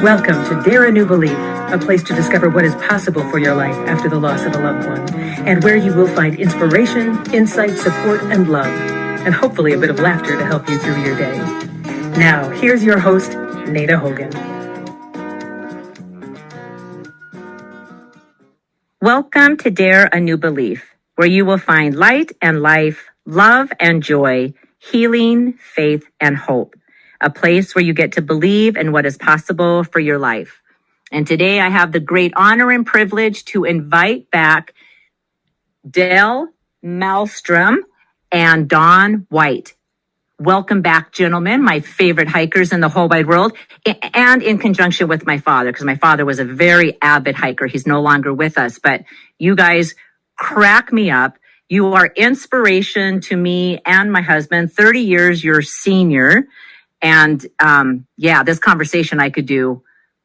Welcome to Dare a New Belief, a place to discover what is possible for your life after the loss of a loved one, and where you will find inspiration, insight, support, and love, and hopefully a bit of laughter to help you through your day. Now, here's your host, Nada Hogan. Welcome to Dare a New Belief, where you will find light and life, love and joy, healing, faith, and hope. A place where you get to believe in what is possible for your life. And today I have the great honor and privilege to invite back Dell Maelstrom and Don White. Welcome back, gentlemen, my favorite hikers in the whole wide world, and in conjunction with my father, because my father was a very avid hiker. He's no longer with us, but you guys crack me up. You are inspiration to me and my husband, 30 years your senior. And this conversation I could do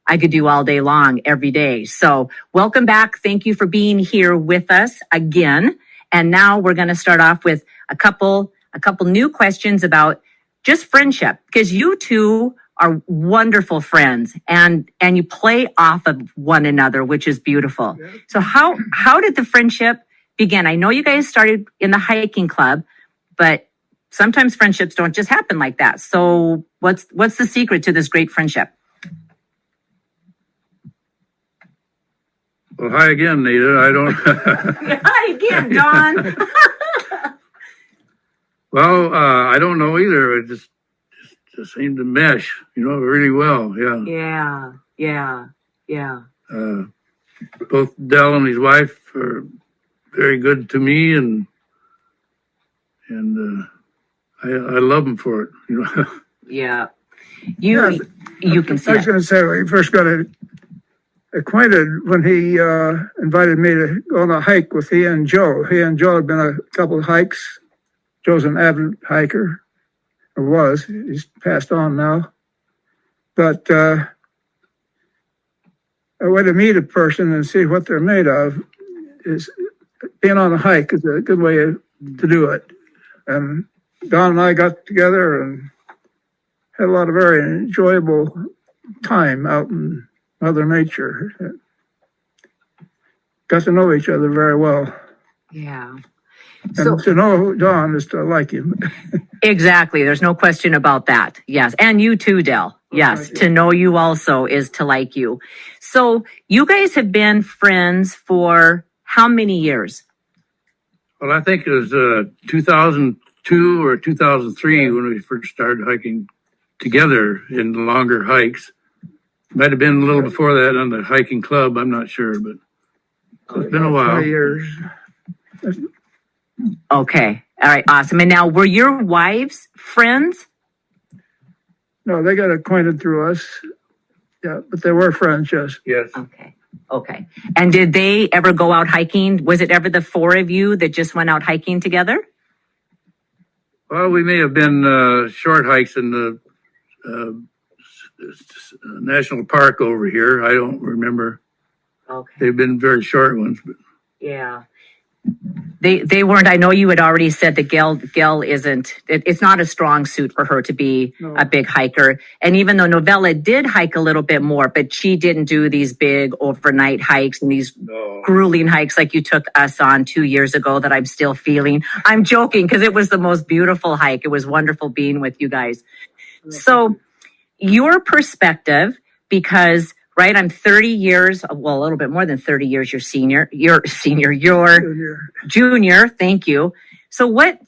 all day long, every day. So welcome back. Thank you for being here with us again. And now we're going to start off with a couple new questions about just friendship, because you two are wonderful friends and you play off of one another, which is beautiful. Yeah. So how did the friendship begin? I know you guys started in the hiking club, but sometimes friendships don't just happen like that. So what's the secret to this great friendship? Well, hi again, Nita. I don't... Hi again, Don. Well, I don't know either. It just seemed to mesh, really well. Yeah. Both Dell and his wife are very good to me, and I love them for it. Yeah. You can see. I was going to say, when we first got acquainted, when he invited me to go on a hike with he and Joe. He and Joe had been a couple of hikes. Joe's an avid hiker, or was. He's passed on now. But a way to meet a person and see what they're made of is being on a hike is a good way to do it. And Don and I got together and had a lot of very enjoyable time out in Mother Nature. Got to know each other very well. Yeah. And to know Don is to like him. Exactly. There's no question about that. Yes. And you too, Dell. Yes. To know you also is to like you. So you guys have been friends for how many years? Well, I think it was 2002 or 2003 when we first started hiking together in longer hikes. Might have been a little before that on the hiking club. I'm not sure, but it's been a while. 20 years. Okay. All right. Awesome. And now, were your wives friends? No, they got acquainted through us. Yeah, but they were friends, yes. Yes. Okay. And did they ever go out hiking? Was it ever the four of you that just went out hiking together? Well, we may have been short hikes in the national park over here. I don't remember. Okay. They've been very short ones. But. Yeah. They weren't. I know you had already said that Gail isn't. It's not a strong suit for her to be a big hiker. And even though Novella did hike a little bit more, but she didn't do these big overnight hikes and these grueling hikes like you took us on 2 years ago that I'm still feeling. I'm joking because it was the most beautiful hike. It was wonderful being with you guys. So your perspective, because right, I'm 30 years, well, a little bit more than 30 years, you're junior. Thank you. So what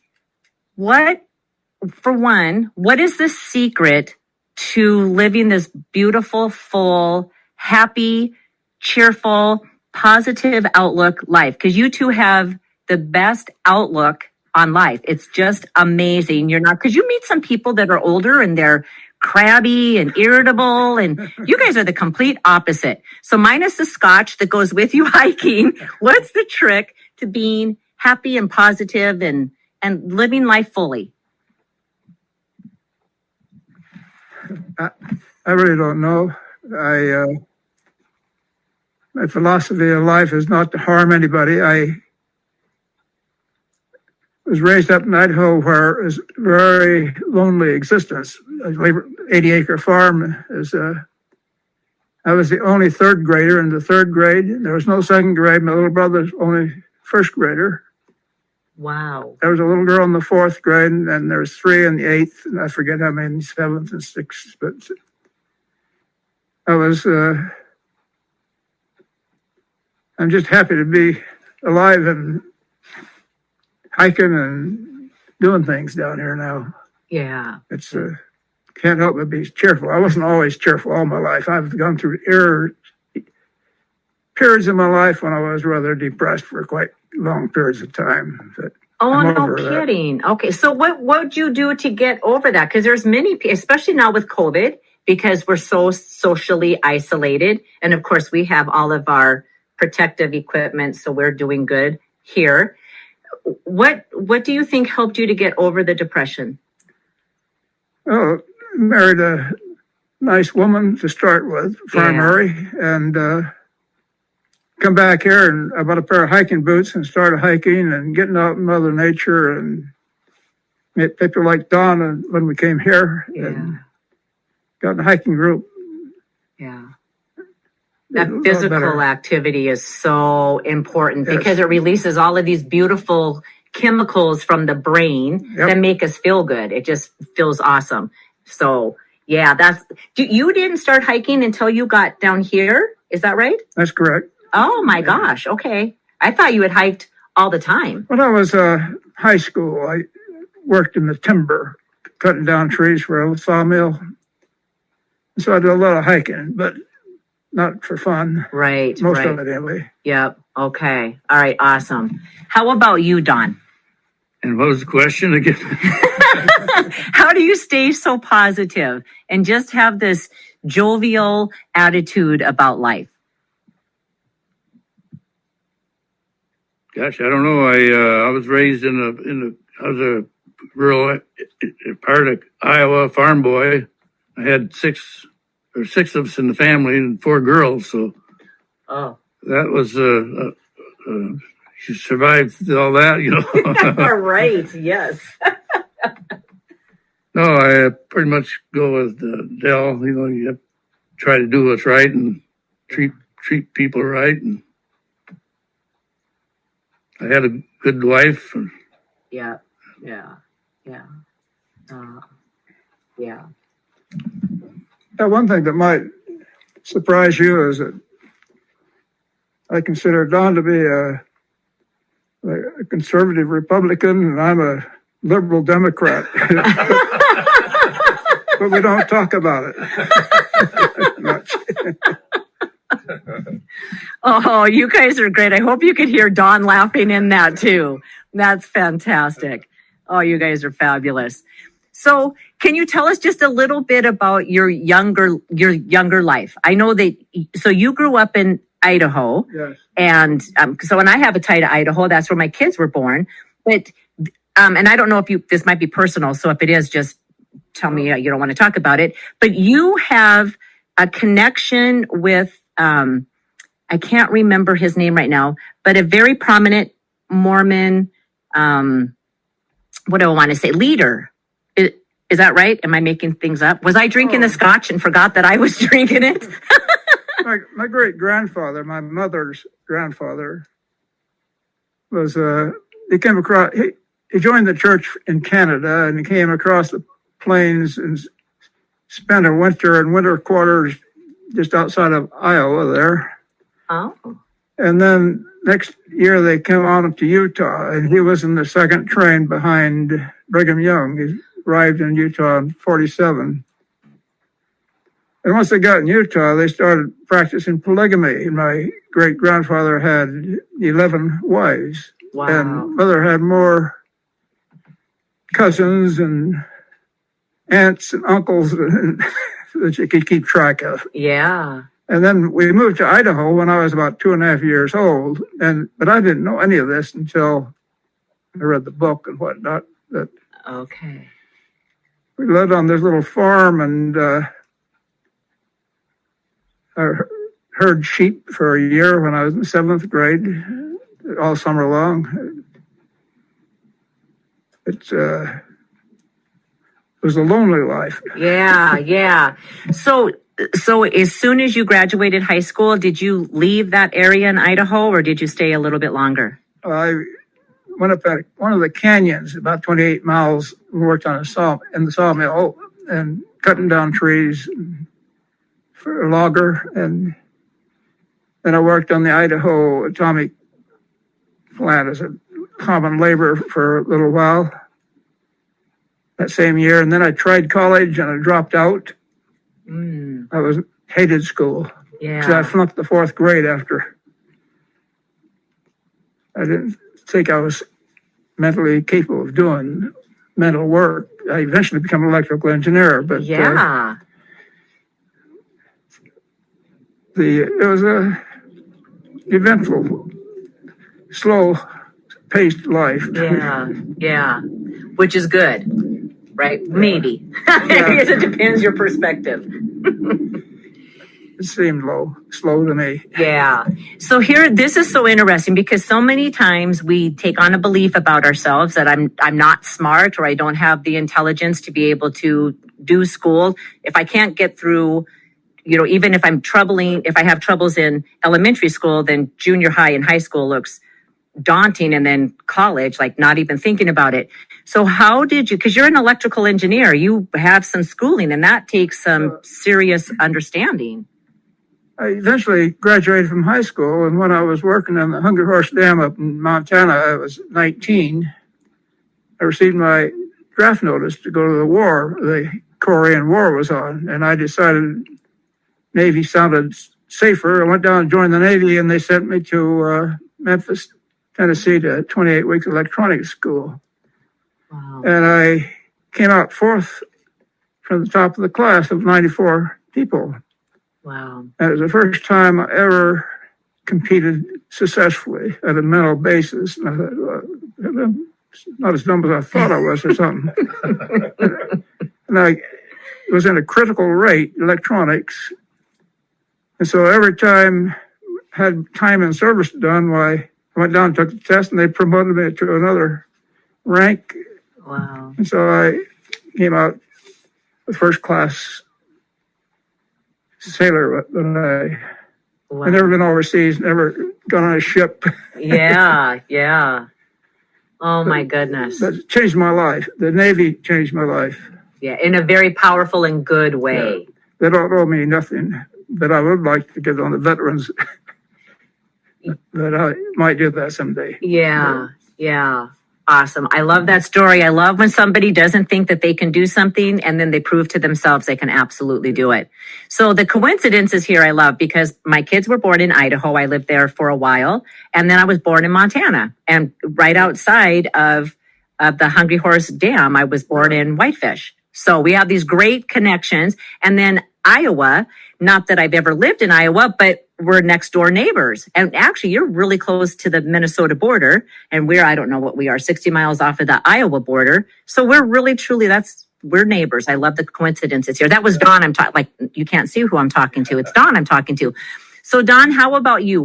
is the secret to living this beautiful, full, happy, cheerful, positive outlook life? Because you two have the best outlook on life. It's just amazing. Because you meet some people that are older and they're crabby and irritable, and you guys are the complete opposite. So minus the scotch that goes with you hiking, what's the trick to being happy and positive and living life fully? I really don't know. My philosophy of life is not to harm anybody. I was raised up in Idaho, where it's a very lonely existence. A 80-acre farm is I was the only third grader in the third grade. There was no second grade. My little brother's only first grader. Wow. There was a little girl in the fourth grade, and there was three in the eighth, and I forget how many, seventh and sixth. But I was, I'm just happy to be alive and hiking and doing things down here now. Yeah. It's can't help but be cheerful. I wasn't always cheerful all my life. I've gone through periods in my life when I was rather depressed for quite long periods of time. But Oh, I'm no over that. kidding. Okay, so what'd you do to get over that? Because there's many, especially now with COVID, because we're so socially isolated. And of course, we have all of our protective equipment, so we're doing good here. What do you think helped you to get over the depression? Well, married a nice woman to start with, primary, and come back here and I bought a pair of hiking boots and started hiking and getting out in Mother Nature and met people like Don when we came here and got in a hiking group. Yeah. That physical activity is so important because it releases all of these beautiful chemicals from the brain that make us feel good. It just feels awesome. So, yeah, you didn't start hiking until you got down here. Is that right? That's correct. Oh my gosh. Okay. I thought you had hiked all the time. When I was high school, I worked in the timber, cutting down trees for a sawmill. So I did a lot of hiking, but not for fun. Right. Most of it anyway. Yep. Okay. All right. Awesome. How about you, Don? And what was the question again? How do you stay so positive and just have this jovial attitude about life? Gosh, I don't know. I was raised I was a rural part of Iowa, farm boy. I had six of us in the family and 4 girls. So that was she survived all that, you know. Right. Yes. No, I pretty much go with Dell. You know, you have to try to do what's right and treat people right. And I had a good wife. Yeah. One thing that might surprise you is that I consider Don to be a conservative Republican, and I'm a liberal Democrat. But we don't talk about it much. Oh, you guys are great. I hope you could hear Don laughing in that too. That's fantastic. Oh, you guys are fabulous. So can you tell us just a little bit about your younger life? I know that, so you grew up in Idaho. Yes. And so when I have a tie to Idaho, that's where my kids were born. But, and I don't know if this might be personal. So if it is, just tell me you don't want to talk about it. But you have a connection with, I can't remember his name right now, but a very prominent Mormon, what do I want to say, leader. Is that right? Am I making things up? Was I drinking the scotch and forgot that I was drinking it? my great grandfather, my mother's grandfather, was he came across. He joined the church in Canada, and he came across the plains and spent a winter in winter quarters just outside of Iowa there. Oh. And then next year they came on up to Utah, and he was in the second train behind Brigham Young. He arrived in Utah in 1947. And once they got in Utah, they started practicing polygamy. My great-grandfather had 11 wives. Wow. And mother had more cousins and aunts and uncles that you could keep track of. Yeah. And then we moved to Idaho when I was about 2.5 years old. But I didn't know any of this until I read the book and whatnot. That Okay. we lived on this little farm, and I herd sheep for a year when I was in 7th grade, all summer long. It was a lonely life. Yeah. So So as soon as you graduated high school, did you leave that area in Idaho or did you stay a little bit longer? I went up at one of the canyons, about 28 miles, and worked on in the sawmill and cutting down trees for a logger. And then I worked on the Idaho atomic plant as a common labor for a little while that same year. And then I tried college and I dropped out. I hated school. Yeah. So I flunked the 4th grade after. I didn't think I was mentally capable of doing mental work. I eventually became an electrical engineer, but yeah. It was a eventful, slow-paced life. Yeah, which is good, right? Maybe. I guess it depends your perspective. It seemed slow to me. Yeah. So this is so interesting because so many times we take on a belief about ourselves that I'm not smart or I don't have the intelligence to be able to do school. If I can't get through, even if I have troubles in elementary school, then junior high and high school looks daunting, and then college, like not even thinking about it. So how did you, because you're an electrical engineer, you have some schooling and that takes some serious understanding. I eventually graduated from high school, and when I was working on the Hungry Horse Dam up in Montana, I was 19. I received my draft notice to go to the war. The Korean War was on, and I decided Navy sounded safer. I went down and joined the Navy, and they sent me to Memphis, Tennessee, to 28 weeks electronics school. Wow. And I came out 4th from the top of the class of 94 people. Wow. And it was the first time I ever competed successfully at a mental basis. And I thought, well, I'm not as dumb as I thought I was or something. And I was in a critical rate, electronics. And so every time I had time and service done, I went down and took the test, and they promoted me to another rank. Wow. And so I came out with first class sailor, but I've never been overseas, never gone on a ship. Yeah. Oh my goodness. That changed my life. The Navy changed my life. Yeah, in a very powerful and good way. Yeah. They don't owe me nothing, but I would like to get on the veterans. But I might do that someday. Yeah. Awesome. I love that story. I love when somebody doesn't think that they can do something and then they prove to themselves they can absolutely do it. So the coincidences here I love because my kids were born in Idaho. I lived there for a while. And then I was born in Montana. And right outside of the Hungry Horse Dam, I was born in Whitefish. So we have these great connections. And then Iowa, not that I've ever lived in Iowa, but we're next door neighbors. And actually, you're really close to the Minnesota border. And I don't know what we are, 60 miles off of the Iowa border. So we're really, truly, we're neighbors. I love the coincidences here. That was Dawn. You can't see who I'm talking to. It's Dawn I'm talking to. So Dawn, how about you?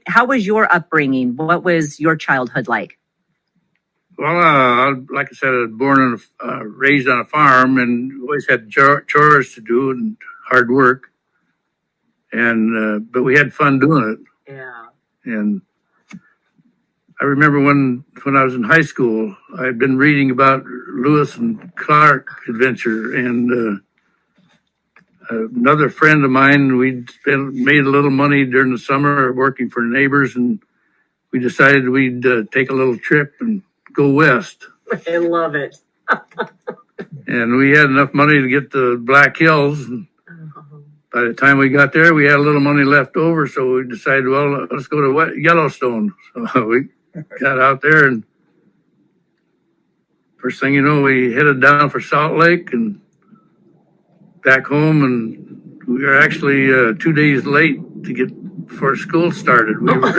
How was your upbringing? What was your childhood like? Well, like I said, I was born and raised on a farm, and always had chores to do and hard work. And but we had fun doing it. Yeah. And I remember when I was in high school, I'd been reading about Lewis and Clark adventure, and another friend of mine, made a little money during the summer working for neighbors, and we decided we'd take a little trip and go west. I love it. And we had enough money to get to Black Hills. And by the time we got there, we had a little money left over, so we decided, well, let's go to Yellowstone. So we got out there, and first thing you know, we headed down for Salt Lake and back home, and we were actually 2 days late to get before school started. We were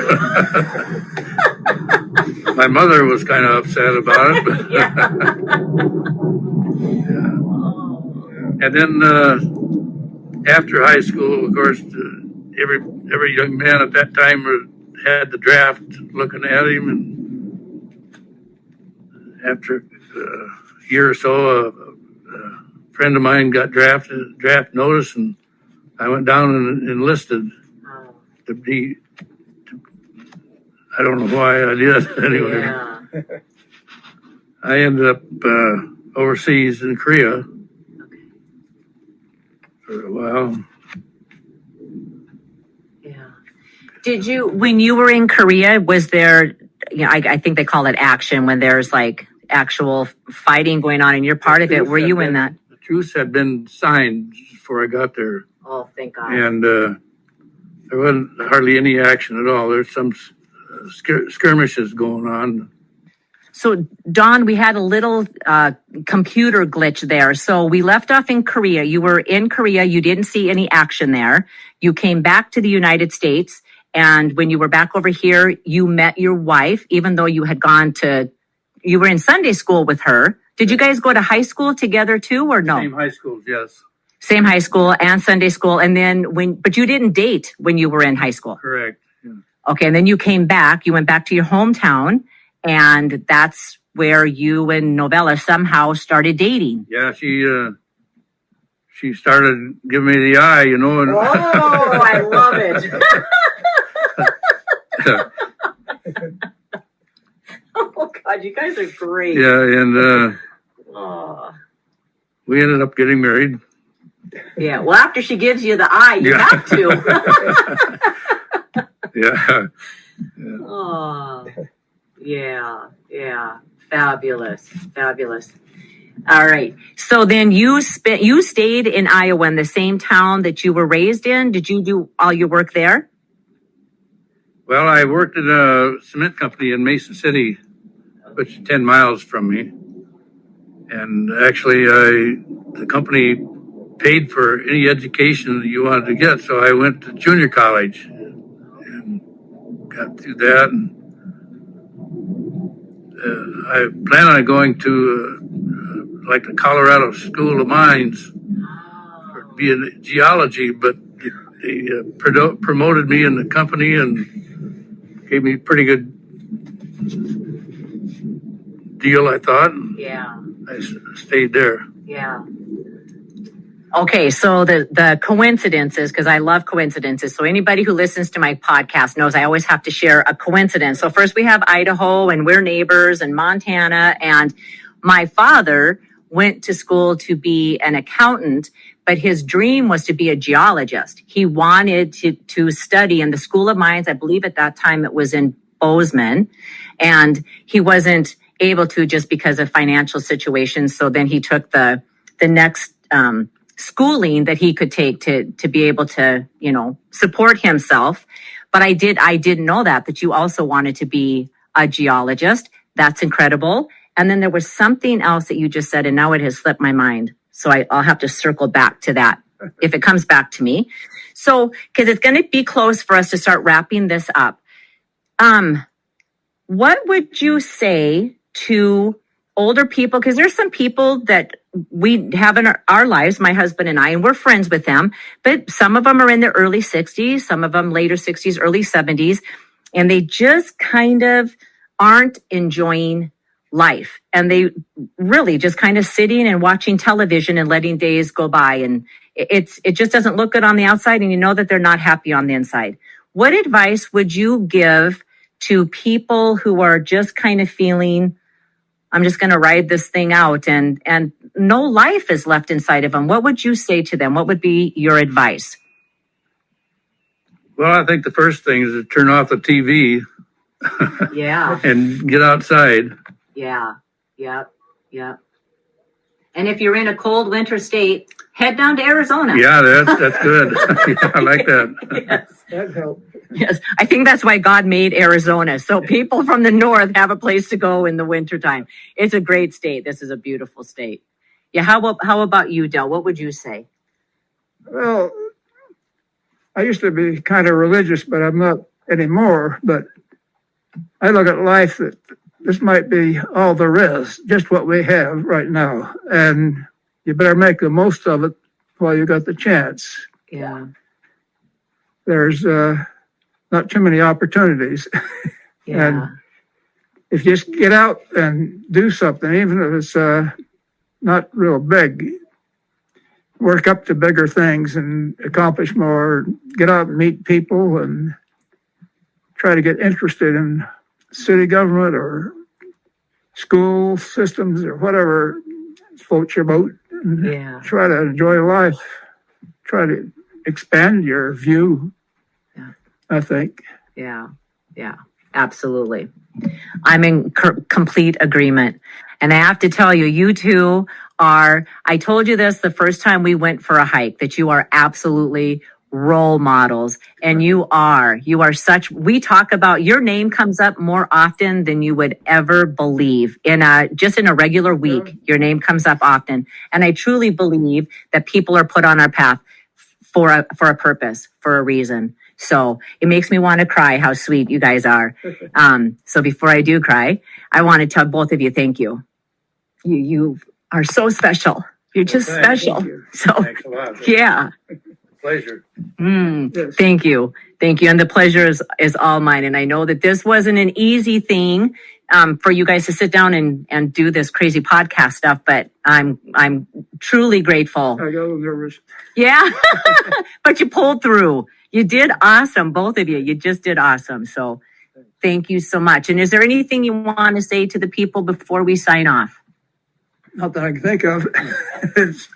my mother was kind of upset about it. But yeah. And then after high school, of course, every young man at that time had the draft looking at him, and after a year or so, a friend of mine got draft notice, and I went down and enlisted to be, I don't know why I did anyway. Yeah. I ended up overseas in Korea for a while. Yeah. Did you, when you were in Korea, was there, I think they call it action when there's like actual fighting going on and you're part of it. Were you in that? The truce had been signed before I got there. Oh, thank God. And there wasn't hardly any action at all. There's some skirmishes going on. So, Don, we had a little computer glitch there. So we left off in Korea. You were in Korea. You didn't see any action there. You came back to the United States. And when you were back over here, you met your wife, even though you had you were in Sunday school with her. Did you guys go to high school together too, or no? Same high schools, yes. Same high school and Sunday school. And then but you didn't date when you were in high school. Correct. Yeah. Okay. And then you came back, you went back to your hometown, and that's where you and Novella somehow started dating. Yeah, she started giving me the eye, And Oh, I love it. Oh God, you guys are great. Yeah, and we ended up getting married. Yeah. Well, after she gives you the eye, you have to. Yeah. Oh, yeah. Fabulous. All right. So then you stayed in Iowa, in the same town that you were raised in. Did you do all your work there? Well, I worked at a cement company in Mason City, which is 10 miles from me. And actually, the company paid for any education that you wanted to get. So I went to junior college and got through that. And, I plan on going to like the Colorado School of Mines for being geology, but they promoted me in the company and gave me a pretty good deal, I thought. Yeah. I stayed there. Yeah. Okay, so the coincidences, because I love coincidences. So anybody who listens to my podcast knows I always have to share a coincidence. So first we have Idaho, and we're neighbors, and Montana. And my father went to school to be an accountant, but his dream was to be a geologist. He wanted to study in the School of Mines. I believe at that time it was in Bozeman, and he wasn't able to just because of financial situations. So then he took the next schooling that he could take to be able to, support himself. But I didn't know that you also wanted to be a geologist. That's incredible. And then there was something else that you just said, and now it has slipped my mind. So I'll have to circle back to that if it comes back to me. So, because it's going to be close for us to start wrapping this up. What would you say to older people? Because there's some people that we have in our lives, my husband and I, and we're friends with them, but some of them are in their early 60s, some of them later 60s, early 70s, and they just kind of aren't enjoying life. And they really just kind of sitting and watching television and letting days go by. And it just doesn't look good on the outside. And you know that they're not happy on the inside. What advice would you give to people who are just kind of feeling, I'm just going to ride this thing out, and no life is left inside of them? What would you say to them? What would be your advice? Well, I think the first thing is to turn off the TV. Yeah. And get outside. Yeah. Yep. And if you're in a cold winter state, head down to Arizona. Yeah, that's good. Yeah, I like that. Yes. That helped. Yes, I think that's why God made Arizona. So people from the north have a place to go in the wintertime. It's a great state. This is a beautiful state. Yeah, how about you, Del? What would you say? Well, I used to be kind of religious, but I'm not anymore. But I look at life that this might be all there is, just what we have right now. And you better make the most of it while you got the chance. Yeah. There's not too many opportunities. Yeah. And if you just get out and do something, even if it's not real big, work up to bigger things and accomplish more, get out and meet people and try to get interested in city government or school systems or whatever floats your boat. And Yeah. try to enjoy life. Try to expand your view, Yeah. I think. Yeah. Yeah. Absolutely. I'm in complete agreement. And I have to tell you, you two are, I told you this the first time we went for a hike, that you are absolutely role models. And you are such, we talk about, your name comes up more often than you would ever believe just in a regular week. Your name comes up often. And I truly believe that people are put on our path for a purpose, for a reason. So it makes me want to cry how sweet you guys are. So before I do cry, I want to tell both of you, thank you. You are so special. You're just special. So Thanks a lot. yeah. Pleasure. Yes. Thank you. Thank you. And the pleasure is all mine. And I know that this wasn't an easy thing for you guys to sit down and do this crazy podcast stuff, but I'm truly grateful. I got a little nervous. Yeah. But you pulled through. You did awesome, both of you. You just did awesome. So thank you so much. And is there anything you want to say to the people before we sign off? Not that I can think of.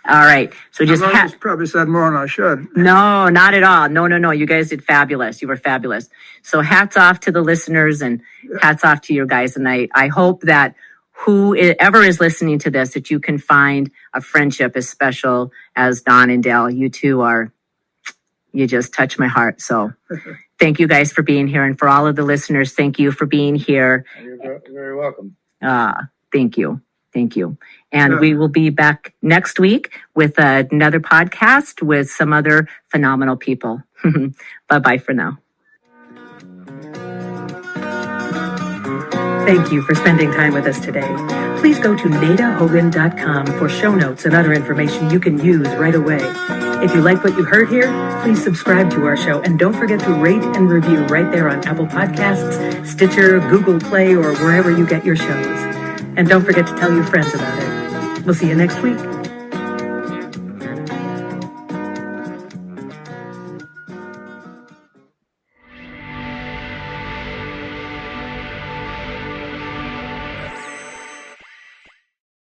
All right. So just probably said more than I should. No, not at all. No. You guys did fabulous. You were fabulous. So hats off to the listeners and hats off to you guys. And I hope that whoever is listening to this, that you can find a friendship as special as Don and Dale. You two are, you just touch my heart. So thank you guys for being here. And for all of the listeners, thank you for being here. You're very welcome. Thank you. Thank you. And we will be back next week with another podcast with some other phenomenal people. Bye-bye for now. Thank you for spending time with us today. Please go to nadahogan.com for show notes and other information you can use right away. If you like what you heard here, please subscribe to our show and don't forget to rate and review right there on Apple Podcasts, Stitcher, Google Play, or wherever you get your shows. And don't forget to tell your friends about it. We'll see you next week.